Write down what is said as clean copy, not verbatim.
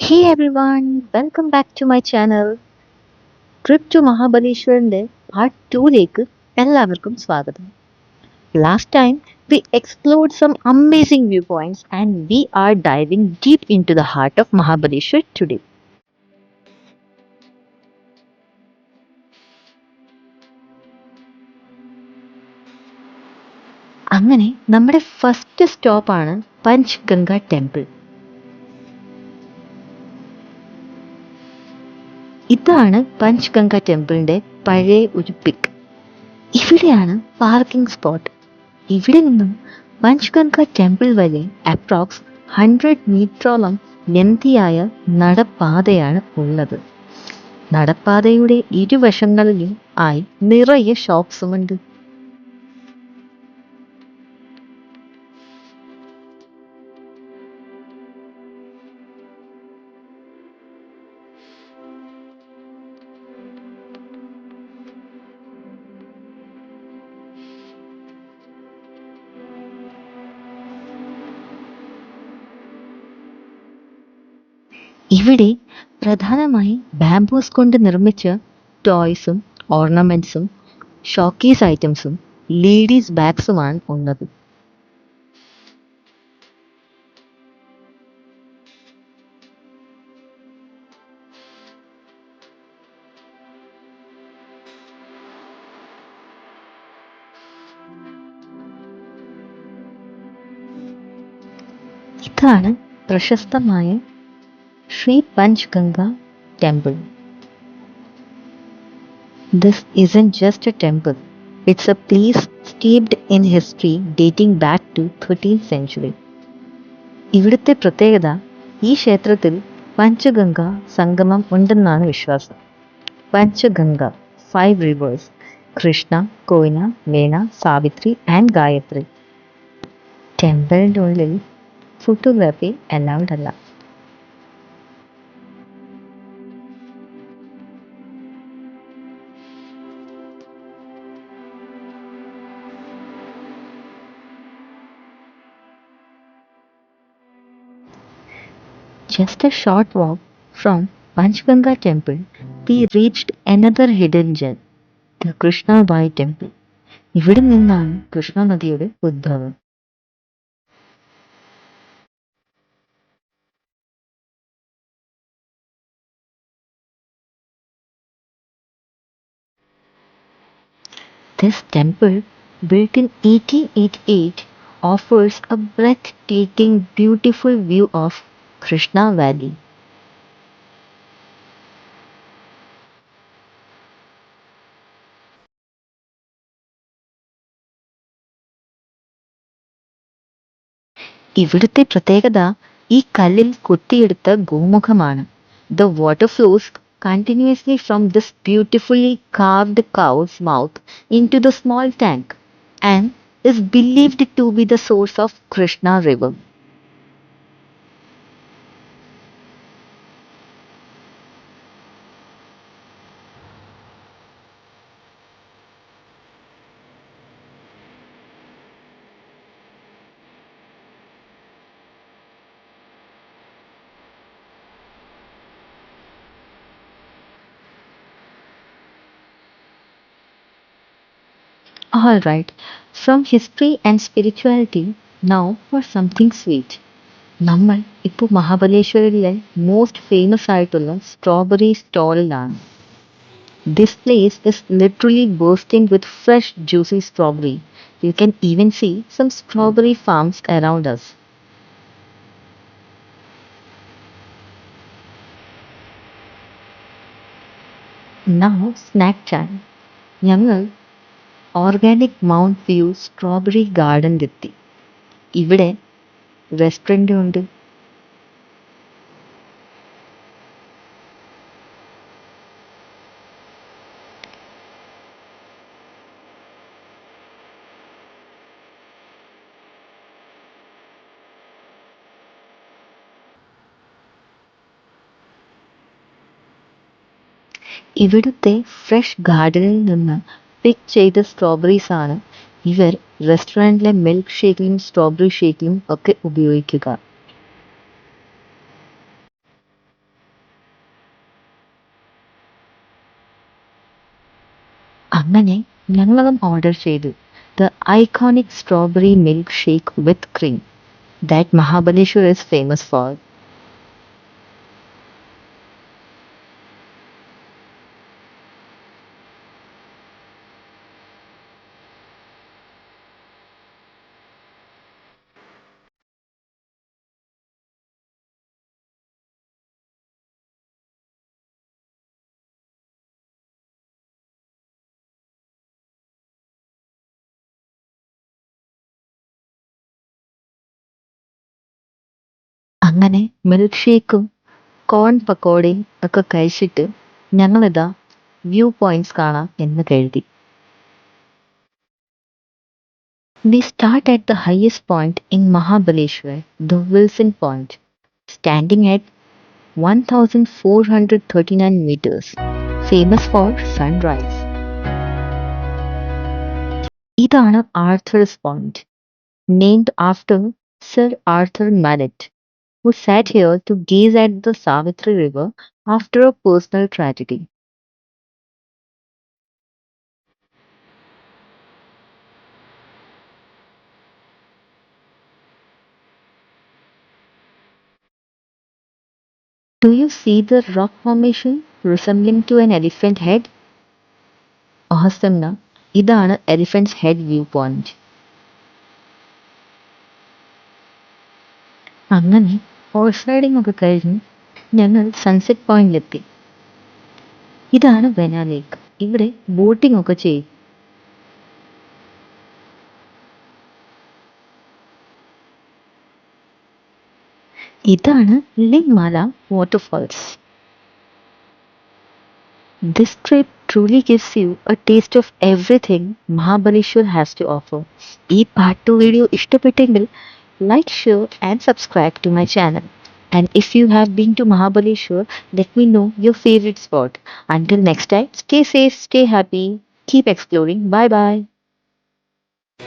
Hey everyone, welcome back to my channel. Trip to മഹാബലേശ്വറിന്റെ part 2ലേക്ക് എല്ലാവർക്കും സ്വാഗതം. Last time we explored some amazing viewpoints and we are diving deep into the heart of Mahabaleshwar today. അങ്ങനെ നമ്മുടെ first സ്റ്റോപ്പാണ് Panchganga temple. ഇതാണ് പഞ്ച്ഗംഗ ടെമ്പിളിന്റെ പഴയ ഒരു പിക്ക്. ഇവിടെയാണ് പാർക്കിംഗ് സ്പോട്ട്. ഇവിടെ നിന്നും പഞ്ച്ഗംഗ ടെമ്പിൾ വരെ അപ്രോക്സ് 100 മീറ്ററോളം ലെങ്തിയായ നടപ്പാതയാണ് ഉള്ളത്. നടപ്പാതയുടെ ഇരുവശങ്ങളിലും ആയി നിറയെ ഷോപ്സുമുണ്ട്. ഇവിടെ പ്രധാനമായി ബാംബൂസ് കൊണ്ട് നിർമ്മിച്ച ടോയ്സും ഓർണമെന്റ്സും ഷോക്കേസ് ഐറ്റംസും ലേഡീസ് ബാഗ്സുമാണ് ഉള്ളത്. ഇതാണ് പ്രശസ്തമായ Shri Panchganga temple. This isn't just a temple, it's a place steeped in history dating back to 13th century. ഇവിടുത്തെ പ്രത്യേകത ഈ ക്ഷേത്രത്തിൽ പഞ്ചഗംഗ സംഗമം ഉണ്ടെന്നാണ് വിശ്വാസം. Panchaganga, 5 rivers, Krishna, Koina, മേന, Savitri and Gayathri. ടെമ്പിളിൻ്റെ ഉള്ളിൽ ഫോട്ടോഗ്രാഫി അലൗഡ് അല്ല. Just a short walk from Panchganga temple, we reached another hidden gem, the Krishna Bai temple. ഇവിടെ നിന്നാണ് കൃഷ്ണ നദിയുടെ ഉദ്ഭവം. This temple, built in 1888, offers a breathtaking, beautiful view of Krishna Valley. ഇവിടുത്തെ പ്രത്യേകത ഈ കല്ലിൽ കൊത്തിയെടുത്ത ഗോമുഖമാണ്. The water flows continuously from this beautifully carved cow's mouth into the small tank and is believed to be the source of Krishna river. Alright, from history and spirituality, now for something sweet. നമ്മൾ ഇപ്പോൾ മഹാബലേശ്വരിലെ most famous ആയിട്ടുള്ള strawberry സ്റ്റോളിലാണ്. This place is literally bursting with fresh juicy strawberry. You can even see some strawberry farms around us. Now snack time. ഞങ്ങൾ organic mount view strawberry ഗാർഡനിലെത്തി. ഇവിടെ റെസ്റ്റോറൻറ്റും ഉണ്ട്. ഇവിടുത്തെ fresh ഗാർഡനിൽ നിന്ന് പിക്ക് ചെയ്ത സ്ട്രോബെറീസ് ആണ് ഇവർ റെസ്റ്റോറൻറ്റിലെ മിൽക്ക് ഷേക്കിലും സ്ട്രോബെറി ഷേക്കിലും ഒക്കെ ഉപയോഗിക്കുക. അങ്ങനെ ഞങ്ങളും ഓർഡർ ചെയ്തു the iconic strawberry milk shake with cream that Mahabaleshwar is famous for. അങ്ങനെ മിൽക്ക് ഷേക്കും കോൺ പക്കോടയും ഒക്കെ കഴിച്ചിട്ട് ഞങ്ങളിതാ വ്യൂ പോയിന്റ്സ് കാണാം എന്ന് കരുതി. We start at the highest point in Mahabaleshwar, the Wilson Point, standing at 1439 meters, famous for sunrise. ഇതാണ് ആർത്തേഴ്സ് point, named after Sir Arthur Mallet, who sat here to gaze at the Savitri River after a personal tragedy. Do you see the rock formation resembling to an elephant head? Awesome na? ഇതാണ് എലിഫൻറ്റ്സ് head view point. അങ്ങനെ horse riding ഒക്കെ കഴിഞ്ഞ് ഞങ്ങൾ sunset പോയിന്റിലെത്തി. ഇതാണ് വെന ലേക്ക്. ഇവിടെ boating ഒക്കെ ചെയ്യും. ഇതാണ് ലിംഗ്മാല waterfalls. This trip truly gives you a taste of everything Mahabaleshwar has to offer. ഈ പാർട്ട് 2 വീഡിയോ ഇഷ്ടപ്പെട്ടെങ്കിൽ like, share and subscribe to my channel. And if you have been to Mahabaleshwar, let me know your favorite spot. Until next time, stay safe, stay happy, keep exploring. Bye bye.